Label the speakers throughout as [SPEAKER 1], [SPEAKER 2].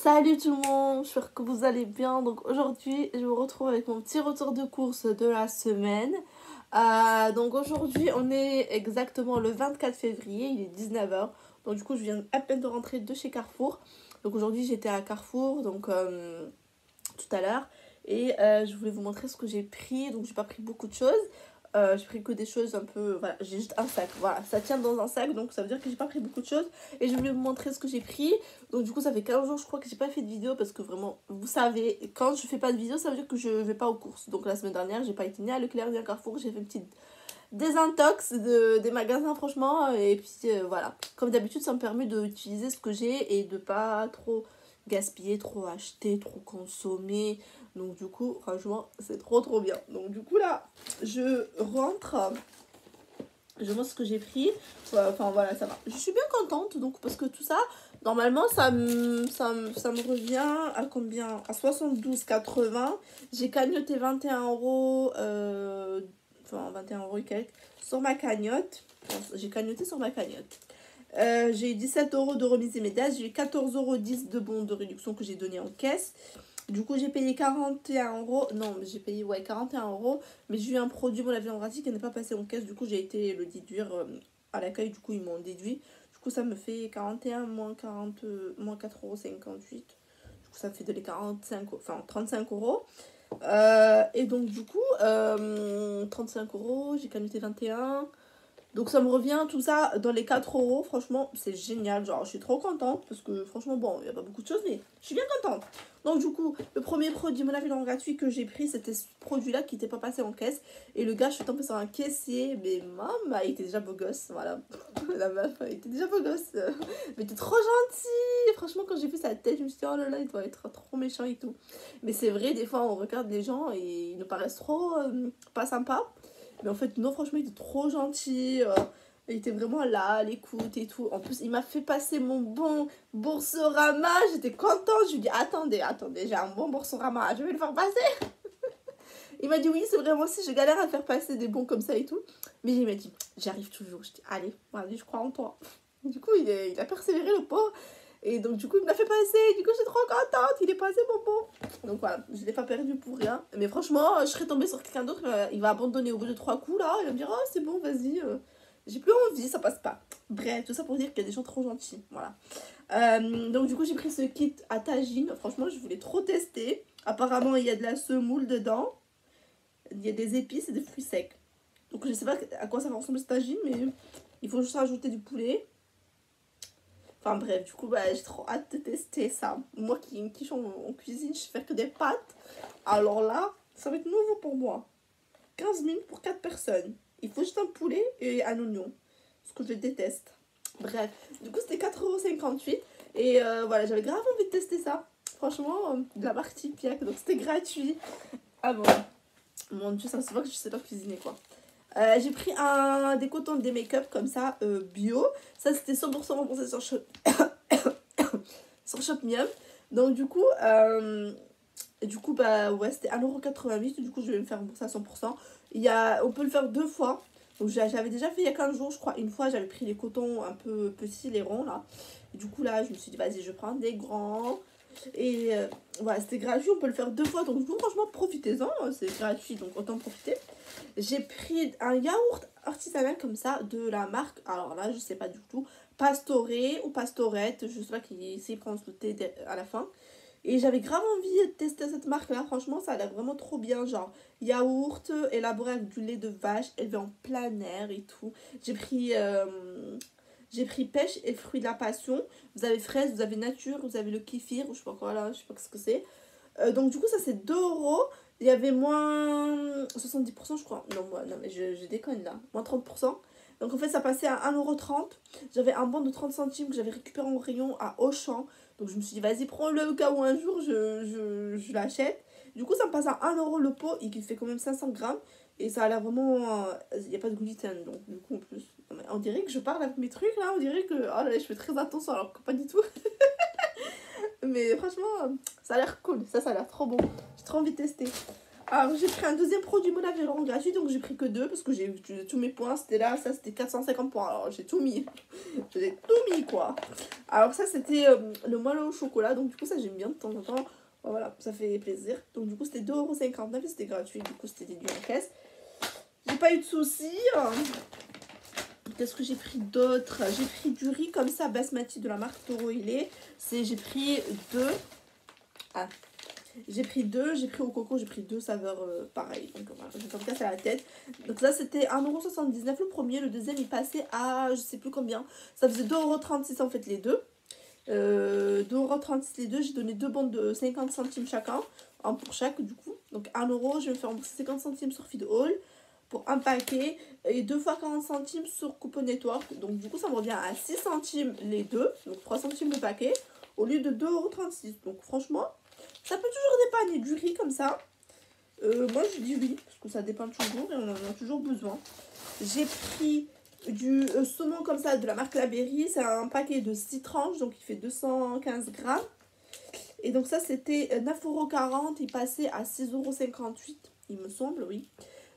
[SPEAKER 1] Salut tout le monde, j'espère que vous allez bien. Donc aujourd'hui, je vous retrouve avec mon petit retour de course de la semaine. Donc aujourd'hui, on est exactement le 24 février, il est 19h. Donc du coup, je viens à peine de rentrer de chez Carrefour. Donc aujourd'hui, j'étais à Carrefour, donc tout à l'heure. Et je voulais vous montrer ce que j'ai pris. Donc j'ai pas pris beaucoup de choses. J'ai pris que des choses un peu... Voilà, j'ai juste un sac. Voilà, ça tient dans un sac, donc ça veut dire que j'ai pas pris beaucoup de choses. Et je voulais vous montrer ce que j'ai pris. Donc du coup, ça fait 15 jours, je crois, que j'ai pas fait de vidéo. Parce que vraiment, vous savez, quand je fais pas de vidéo, ça veut dire que je vais pas aux courses. Donc la semaine dernière, j'ai pas été ni à Leclerc ni à Carrefour. J'ai fait une petite désintox des magasins, franchement. Et puis voilà. Comme d'habitude, ça me permet d'utiliser ce que j'ai et de pas trop gaspiller, trop acheter, trop consommer. Donc du coup, franchement, c'est trop bien. Donc du coup, là, je rentre. Je vois ce que j'ai pris. Enfin voilà, ça va. Je suis bien contente, donc, parce que tout ça, normalement, ça me revient à combien? À 72,80. J'ai cagnoté 21 euros. Enfin, 21 euros et quelques sur ma cagnotte. Enfin, j'ai cagnoté sur ma cagnotte. J'ai eu 17 euros de remise immédiate. J'ai eu 14,10 euros de bons de réduction que j'ai donné en caisse. Du coup, j'ai payé 41 euros. Non, j'ai payé 41 euros. Mais j'ai eu un produit, mon avion gratuit, qui n'est pas passé en caisse. Du coup, j'ai été le déduire à l'accueil. Du coup, ils m'ont déduit. Du coup, ça me fait 41 moins 40, moins 4,58 €. Du coup, ça me fait de les 45, enfin 35 euros. Et donc, du coup, 35 euros, j'ai cagnoté 21. Donc ça me revient tout ça dans les 4 euros. Franchement, c'est génial. Genre, je suis trop contente parce que franchement, bon, il n'y a pas beaucoup de choses, mais je suis bien contente. Donc du coup, le premier produit, mon avis non gratuit que j'ai pris, c'était ce produit-là qui n'était pas passé en caisse. Et le gars, je suis tombée sur un caissier, mais maman, il était déjà beau gosse, voilà. La meuf, il était déjà beau gosse. Mais il était trop gentil. Franchement, quand j'ai vu sa tête, je me suis dit, oh là là, il doit être trop méchant et tout. Mais c'est vrai, des fois, on regarde les gens et ils nous paraissent trop pas sympas. Mais en fait, non, franchement, il était trop gentil. Il était vraiment là, à l'écoute et tout. En plus, il m'a fait passer mon bon Boursorama. J'étais contente. Je lui ai dit, attendez, j'ai un bon Boursorama. Je vais le faire passer. Il m'a dit, oui, c'est vraiment si je galère à faire passer des bons comme ça et tout. Mais il m'a dit, j'arrive toujours. Je dis, allez, je crois en toi. Du coup, il a persévéré, le pauvre. Et donc, du coup, il me l'a fait passer. Du coup, j'étais trop contente. Il est passé, mon bon. Donc, voilà, je ne l'ai pas perdu pour rien. Mais franchement, je serais tombée sur quelqu'un d'autre. Il va abandonner au bout de 3 coups, là. Il va me dire, oh, c'est bon, vas-y. J'ai plus envie, ça passe pas. Bref, tout ça pour dire qu'il y a des gens trop gentils. Voilà. Donc, du coup, j'ai pris ce kit à tagine. Franchement, je voulais trop tester. Apparemment, il y a de la semoule dedans. Il y a des épices et des fruits secs. Donc, je sais pas à quoi ça va ressembler ce tagine, mais il faut juste rajouter du poulet. Enfin bref, du coup, bah, j'ai trop hâte de tester ça. Moi qui me quiche en cuisine, je fais que des pâtes. Alors là, ça va être nouveau pour moi. 15 minutes pour 4 personnes. Il faut juste un poulet et un oignon. Ce que je déteste. Bref, du coup, c'était 4,58 €. Et voilà, j'avais grave envie de tester ça. Franchement, de la marque Tipiak. Donc c'était gratuit. Ah bon. Mon dieu, ça se voit que je sais pas cuisiner quoi. J'ai pris des cotons des make-up comme ça, bio. Ça, c'était 100% remboursé sur sur Shopmium. Donc, du coup, bah ouais, c'était 1,88 €. Du coup, je vais me faire rembourser à 100%. On peut le faire 2 fois. Donc, j'avais déjà fait il y a 15 jours, je crois. Une fois, j'avais pris les cotons un peu petits, les ronds là. Et du coup, là, je me suis dit, vas-y, je prends des grands. Et voilà, c'était gratuit, on peut le faire 2 fois. Donc, vous, franchement, profitez-en. C'est gratuit, donc autant profiter. J'ai pris un yaourt artisanal comme ça de la marque. Alors là, je sais pas du tout. Pastoré ou Pastorette. Je sais pas qui s'y prononce le T à la fin. Et j'avais grave envie de tester cette marque-là. Franchement, ça a l'air vraiment trop bien. Genre, yaourt élaboré avec du lait de vache, élevé en plein air et tout. J'ai pris pêche et fruits de la passion. Vous avez fraise, vous avez nature, vous avez le kéfir, ou je sais pas quoi là, je sais pas ce que c'est. Donc du coup, ça c'est 2 euros. Il y avait moins 70%, je crois. Non, mais je déconne là. Moins 30%. Donc en fait, ça passait à 1,30 €. J'avais un bon de 30 centimes que j'avais récupéré en rayon à Auchan. Donc je me suis dit, vas-y, prends-le au cas où un jour je l'achète. Du coup, ça me passe à 1 € le pot. Il fait quand même 500 grammes. Et ça a l'air vraiment... Il n'y a pas de gluten, donc du coup, en plus... On dirait que je parle avec mes trucs là. On dirait que... Oh là là, je fais très attention alors que pas du tout. Mais franchement, ça a l'air cool. Ça a l'air trop bon. J'ai trop envie de tester. Alors j'ai pris un deuxième produit Mon Aveyron gratuit, donc j'ai pris que 2 parce que j'ai utilisé tous mes points. C'était là, ça c'était 450 points. Alors j'ai tout mis. J'ai tout mis quoi. Alors ça c'était le moelleux au chocolat, donc du coup ça j'aime bien de temps en temps. Voilà, ça fait plaisir. Donc du coup c'était 2,59 € et c'était gratuit, du coup c'était déduit en caisse. J'ai pas eu de soucis. Qu'est-ce que j'ai pris d'autre? J'ai pris du riz comme ça, basmati de la marque Toro Ilé. J'ai pris 2. Ah, j'ai pris 2, j'ai pris au coco, j'ai pris 2 saveurs pareilles. Donc voilà, je vais pas me casser la tête. Donc ça c'était 1,79 € le premier, le deuxième il passait à je sais plus combien. Ça faisait 2,36 € en fait les deux. 2,36 € les deux, j'ai donné 2 bons de 50 centimes chacun, un pour chaque du coup. Donc 1 €, je vais me faire rembourser 50 centimes sur Feed All pour un paquet et 2 fois 40 centimes sur Coupon Network. Donc du coup ça me revient à 6 centimes les deux, donc 3 centimes le paquet au lieu de 2,36 €. Donc franchement, ça peut toujours dépanner du riz comme ça. Moi je dis oui, parce que ça dépanne toujours et on en a toujours besoin. J'ai pris du saumon comme ça de la marque La Berry. C'est un paquet de 6 tranches, donc il fait 215 grammes. Et donc ça c'était 9,40 €, il passait à 6,58 € il me semble, oui.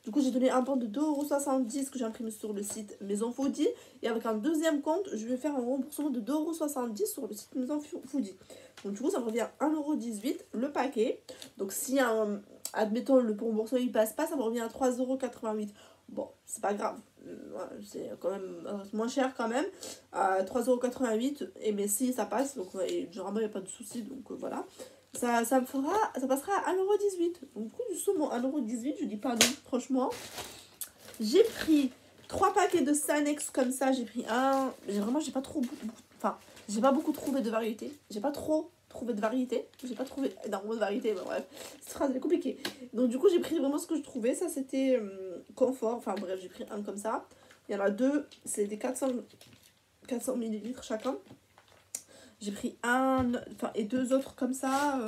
[SPEAKER 1] Du coup j'ai donné un bon de 2,70 € que j'ai imprimé sur le site Maison Foodie. Et avec un deuxième compte, je vais faire un remboursement de 2,70 € sur le site Maison Foodie. Donc du coup ça me revient 1,18 € le paquet. Donc si admettons le remboursement il passe pas, ça me revient à 3,88 €. Bon, c'est pas grave, c'est quand même moins cher quand même, à 3,88 €. Et mais si ça passe, donc généralement il n'y a pas de souci, donc voilà. Ça passera à 1,18 €. Donc du coup du saumon 1,18 €, je dis pas non, franchement. J'ai pris 3 paquets de Sanex comme ça, j'ai pris un. J'ai pas trop. Enfin, j'ai pas beaucoup trouvé de variété. J'ai pas trop trouvé de variété. J'ai pas trouvé énormément de variété, mais bref, cette phrase elle est compliquée. Donc du coup j'ai pris vraiment ce que je trouvais. Ça c'était confort. Enfin bref, j'ai pris un comme ça. Il y en a deux, c'est des 400 ml chacun. J'ai pris un, enfin, et 2 autres comme ça.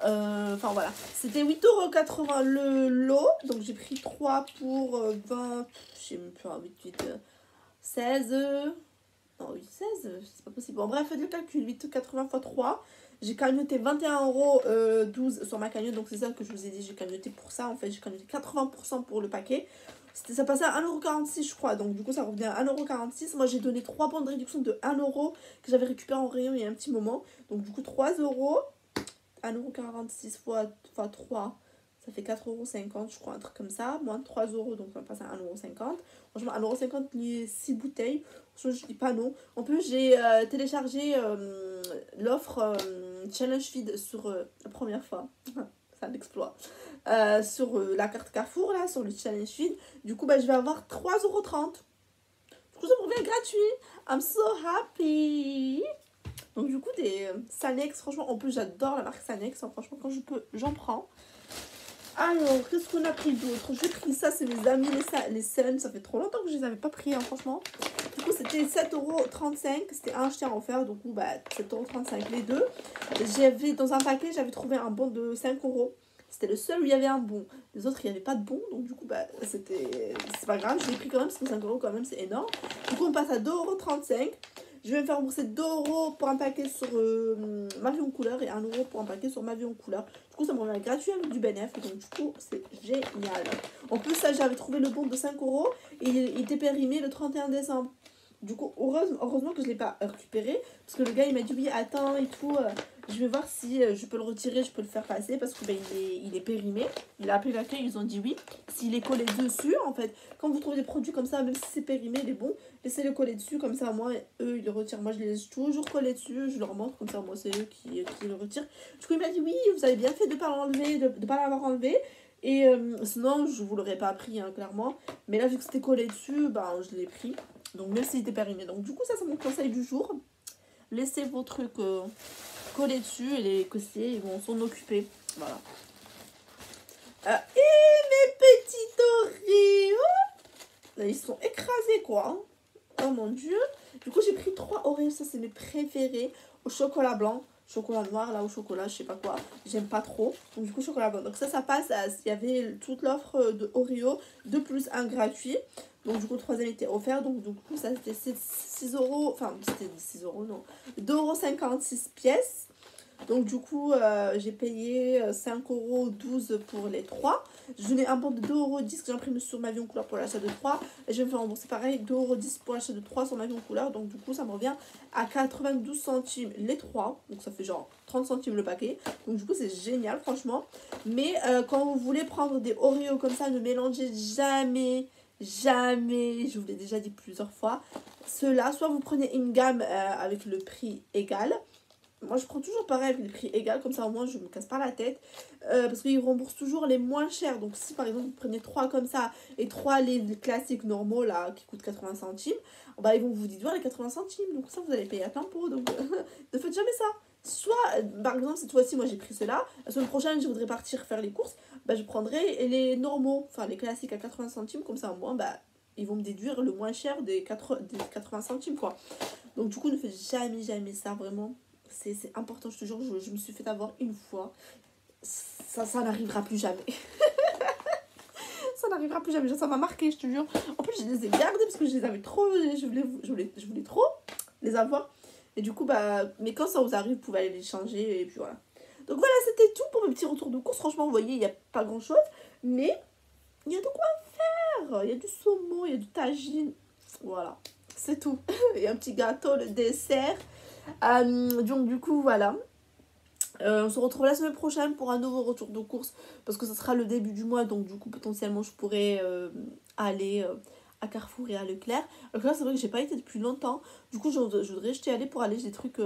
[SPEAKER 1] Enfin voilà, c'était 8,80 € le lot. Donc j'ai pris 3 pour 20, je sais même plus, 16. Non, 8, 16, c'est pas possible. Bon, bref, faites le calcul, 8,80 x 3. J'ai cagnoté 21,12 € sur ma cagnotte, donc c'est ça que je vous ai dit, j'ai cagnoté pour ça. En fait, j'ai cagnoté 80% pour le paquet. Ça passait à 1,46 € je crois, donc du coup ça revient à 1,46 €. Moi j'ai donné 3 bons de réduction de 1 € que j'avais récupéré en rayon il y a un petit moment. Donc du coup 3 €, 1,46 € fois 3, ça fait 4,50 € je crois, un truc comme ça. Moins de 3 €, donc on passe à 1,50 €. Franchement 1,50 € les 6 bouteilles, franchement je dis pas non. En plus j'ai téléchargé l'offre Challenge Feed sur la première fois. C'est un exploit. Sur la carte Carrefour, là, sur le Challenge Feed. Du coup, bah, je vais avoir 3,30 €. Du coup, ça me revient gratuit. I'm so happy. Donc, du coup, des Sanex, franchement, en plus, j'adore la marque Sanex. Hein, franchement, quand je peux, j'en prends. Alors, qu'est-ce qu'on a pris d'autre? J'ai pris ça, c'est mes amis, les Sun. Ça fait trop longtemps que je les avais pas pris, hein, franchement. Du coup, c'était 7,35 €. C'était un acheté à en faire. Donc, bah, 7,35 € les deux. Dans un paquet, j'avais trouvé un bon de 5 €. C'était le seul où il y avait un bon. Les autres, il n'y avait pas de bon. Donc, du coup, bah, c'est pas grave. Je l'ai pris quand même parce que 5 € quand même, c'est énorme. Du coup, on passe à 2,35 €. Je vais me faire rembourser 2 € pour un paquet sur ma vie en couleur et 1 € pour un paquet sur ma vie en couleur. Du coup, ça me revient gratuit avec du bénéf. Donc, du coup, c'est génial. En plus, ça, j'avais trouvé le bon de 5 € et il était périmé le 31 décembre. Du coup, heureusement que je ne l'ai pas récupéré. Parce que le gars, il m'a dit oui, attends et tout. Je vais voir si je peux le retirer, je peux le faire passer. Parce que ben, il est périmé. Il a appelé l'accueil, ils ont dit oui. S'il est collé dessus, en fait, quand vous trouvez des produits comme ça, même si c'est périmé, il est bon, laissez-le coller dessus. Comme ça, moi, eux, ils le retirent. Moi, je les laisse toujours coller dessus. Je leur montre. Comme ça, moi, c'est eux qui le retirent. Du coup, il m'a dit oui, vous avez bien fait de ne pas l'enlever, de pas l'avoir enlevé. Et sinon, je vous l'aurais pas pris, hein, clairement. Mais là, vu que c'était collé dessus, ben, je l'ai pris. Donc, même s'il était périmé. Donc, du coup, ça, c'est mon conseil du jour. Laissez vos trucs collés dessus et les caissiers, ils vont s'en occuper. Voilà. Et mes petits Oreos, là, ils sont écrasés, quoi. Oh mon dieu. Du coup, j'ai pris 3 Oreos. Ça, c'est mes préférés. Au chocolat blanc. Chocolat noir, là, au chocolat, je sais pas quoi. J'aime pas trop. Donc, du coup, chocolat blanc. Donc, ça passe. Il y avait toute l'offre de Oreo. 2 plus 1 gratuit. Donc, du coup, le troisième était offert. Donc, du coup, ça, c'était 6 €. Enfin, c'était 6 €, non. 2,56 € pièces. Donc du coup, j'ai payé 5,12 € pour les 3. Je donnais un bon de 2,10 € que j'imprime sur ma vie en couleur pour l'achat de 3. Et je vais me faire rembourser pareil 2,10 € pour l'achat de 3 sur ma vie en couleur. Donc du coup, ça me revient à 92 centimes les 3. Donc ça fait genre 30 centimes le paquet. Donc du coup, c'est génial franchement. Mais quand vous voulez prendre des Oreos comme ça, ne mélangez jamais, je vous l'ai déjà dit plusieurs fois, ceux-là, soit vous prenez une gamme avec le prix égal. Moi, je prends toujours pareil avec le prix égal, comme ça au moins je me casse pas la tête. Parce qu'ils remboursent toujours les moins chers. Donc, si par exemple vous prenez 3 comme ça et 3 les classiques normaux là qui coûtent 80 centimes, bah ils vont vous déduire les 80 centimes. Donc, ça vous allez payer à plein pot. Donc, ne faites jamais ça. Soit, par exemple, cette fois-ci, moi j'ai pris cela. La semaine prochaine, je voudrais partir faire les courses. Bah, je prendrai les normaux, enfin les classiques à 80 centimes. Comme ça au moins, bah ils vont me déduire le moins cher des 80 centimes quoi. Donc, du coup, ne faites jamais ça vraiment. C'est important, je te jure, je me suis fait avoir une fois. Ça n'arrivera plus jamais. Ça n'arrivera plus jamais. Ça m'a marqué, je te jure. En plus, je les ai gardés parce que je les avais trop. Je voulais trop les avoir. Et du coup, bah. Mais quand ça vous arrive, vous pouvez aller les changer. Et puis voilà. Donc voilà, c'était tout pour mes petits retours de course. Franchement, vous voyez, il n'y a pas grand chose. Mais il y a de quoi faire. Il y a du saumon, il y a du tagine. Voilà. C'est tout. Il y a un petit gâteau, le dessert. Donc du coup voilà, on se retrouve la semaine prochaine pour un nouveau retour de course parce que ce sera le début du mois, donc du coup potentiellement je pourrais aller à Carrefour et à Leclerc. Leclerc, c'est vrai que j'ai pas été depuis longtemps, du coup je voudrais jeter aller pour aller des trucs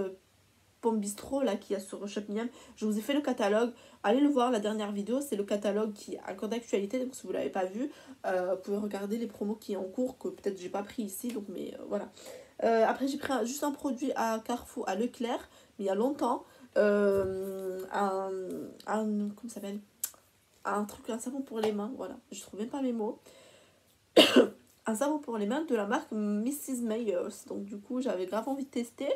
[SPEAKER 1] Pomme Bistro là qu'il y a sur Shopmium. Je vous ai fait le catalogue, allez le voir, la dernière vidéo c'est le catalogue qui est encore d'actualité, donc si vous l'avez pas vu vous pouvez regarder les promos qui est en cours que peut-être j'ai pas pris ici, donc mais voilà. Après j'ai pris juste un produit à Carrefour, à Leclerc, mais il y a longtemps, comment ça s'appelle, un savon pour les mains, voilà, je trouve même pas mes mots. Un savon pour les mains de la marque Mrs. Meyers, donc du coup j'avais grave envie de tester.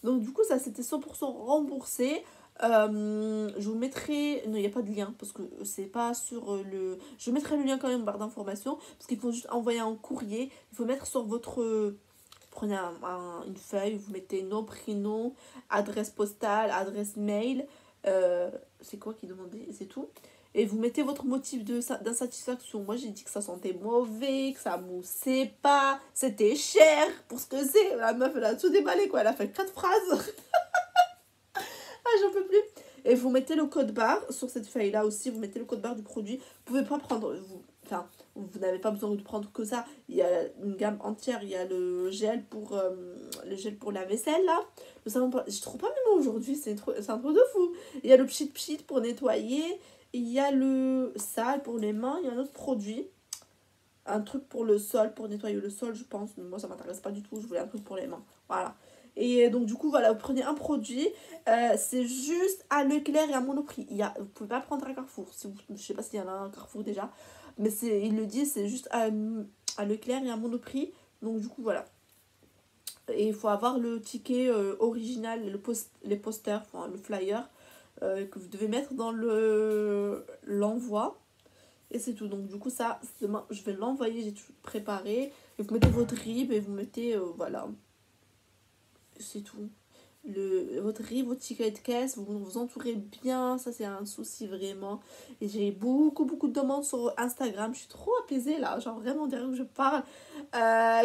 [SPEAKER 1] Donc du coup ça c'était 100% remboursé. Je vous mettrai, non il n'y a pas de lien parce que c'est pas sur le, je mettrai le lien quand même en barre d'informations parce qu'il faut juste envoyer un courrier, il faut mettre sur votre, prenez une feuille, vous mettez nom, prénom, adresse postale, adresse mail, c'est quoi qui demandait, c'est tout. Et vous mettez votre motif d'insatisfaction. Moi j'ai dit que ça sentait mauvais, que ça moussait pas, c'était cher pour ce que c'est. La meuf elle a tout déballé quoi, elle a fait 4 phrases. Ah j'en peux plus. Et vous mettez le code barre sur cette feuille là aussi, vous mettez le code barre du produit. Vous pouvez pas prendre, vous n'avez pas besoin de prendre que ça. Il y a une gamme entière. Il y a le gel pour la vaisselle là. Le savon pour... Je trouve pas mes mots aujourd'hui. C'est un truc de fou. Il y a le pchit pchit pour nettoyer. Il y a le sale pour les mains. Il y a un autre produit. Un truc pour le sol, pour nettoyer le sol, je pense. Mais moi, ça m'intéresse pas du tout. Je voulais un truc pour les mains. Voilà. Et donc, du coup, voilà, vous prenez un produit. C'est juste à Leclerc et à Monoprix. Vous pouvez pas prendre à Carrefour. Je sais pas s'il y en a un Carrefour déjà. Mais il le dit, c'est juste à Leclerc et à Monoprix. Donc, du coup, voilà. Et il faut avoir le ticket original, les posters, enfin, le flyer que vous devez mettre dans l'envoi. Et c'est tout. Donc, du coup, ça, demain, je vais l'envoyer. J'ai tout préparé. Et vous mettez votre RIB et vous mettez, voilà. C'est tout. Votre RIB, votre ticket de caisse, vous vous entourez bien, ça c'est un souci vraiment. Et j'ai beaucoup de demandes sur Instagram, je suis trop apaisée là, genre vraiment derrière que je parle,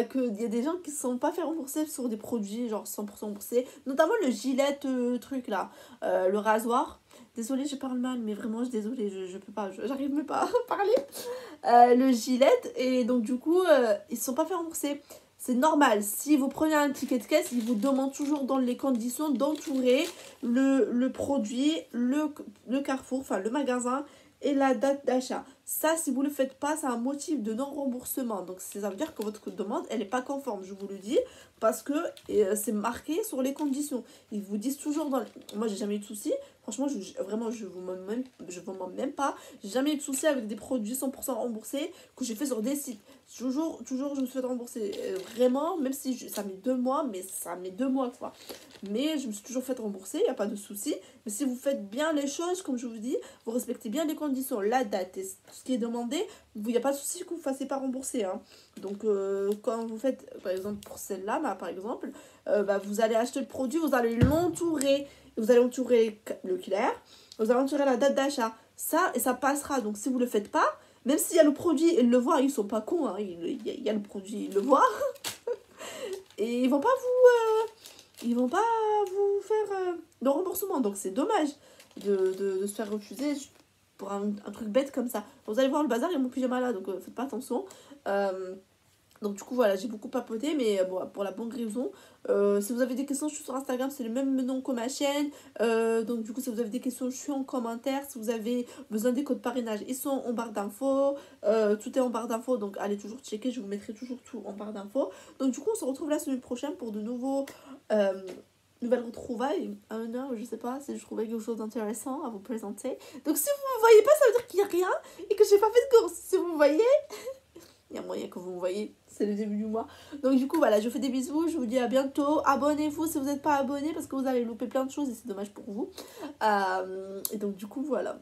[SPEAKER 1] qu'il y a des gens qui ne sont pas fait rembourser sur des produits genre 100% remboursés, notamment le gilet truc là, le rasoir. Désolée, je parle mal, mais vraiment, désolée, je peux pas, j'arrive même pas à parler. Le gilet, et donc du coup, ils ne sont pas fait rembourser. C'est normal, si vous prenez un ticket de caisse, il vous demande toujours dans les conditions d'entourer le produit, le carrefour, enfin le magasin et la date d'achat. Ça, si vous ne le faites pas, c'est un motif de non-remboursement. Donc, ça veut dire que votre demande, elle n'est pas conforme, je vous le dis, parce que c'est marqué sur les conditions. Ils vous disent toujours dans... Moi, j'ai jamais eu de soucis. Franchement, vraiment, je vous mens même pas. J'ai jamais eu de soucis avec des produits 100% remboursés que j'ai fait sur des sites. Toujours, je me suis fait rembourser. Vraiment, même si ça met 2 mois, mais ça met 2 mois, quoi. Mais je me suis toujours fait rembourser, il n'y a pas de souci. Mais si vous faites bien les choses, comme je vous dis, vous respectez bien les conditions, la date et tout ce qui est demandé, il n'y a pas de souci que vous ne fassiez pas rembourser. Hein. Donc, quand vous faites, par exemple, pour celle-là, par exemple, vous allez acheter le produit, vous allez l'entourer. Vous allez entourer le clair. Vous allez entourer la date d'achat. Ça, et ça passera. Donc, si vous le faites pas, même s'il y a le produit, ils le voient. Ils sont pas cons. Hein, il y a le produit, ils le voient. Et ils vont pas vous faire de remboursement. Donc, c'est dommage de se faire refuser pour un truc bête comme ça. Vous allez voir le bazar, il y a mon pyjama là, donc faites pas attention. Donc du coup voilà, j'ai beaucoup papoté, mais bon, pour la bonne raison. Si vous avez des questions, je suis sur Instagram, c'est le même nom que ma chaîne. Donc du coup, si vous avez des questions, je suis en commentaire. Si vous avez besoin des codes parrainage, ils sont en barre d'infos. Tout est en barre d'infos, donc allez toujours checker, je vous mettrai toujours tout en barre d'infos. Donc du coup, on se retrouve la semaine prochaine pour de nouveaux... nouvelles retrouvailles, un heure, je sais pas si je trouvais quelque chose d'intéressant à vous présenter. Donc si vous me voyez pas, ça veut dire qu'il y a rien et que j'ai pas fait de course. Si vous me voyez, il y a moyen que vous me voyez, c'est le début du mois. Donc du coup voilà, je vous fais des bisous, je vous dis à bientôt. Abonnez-vous si vous n'êtes pas abonné parce que vous allez louper plein de choses et c'est dommage pour vous. Et donc du coup voilà,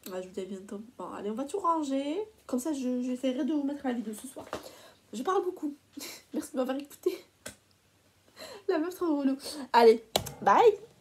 [SPEAKER 1] je vous dis à bientôt. Bon allez, on va tout ranger, comme ça j'essaierai de vous mettre la vidéo ce soir. Je parle beaucoup, merci de m'avoir écouté. La meuf trop relou. Allez, bye.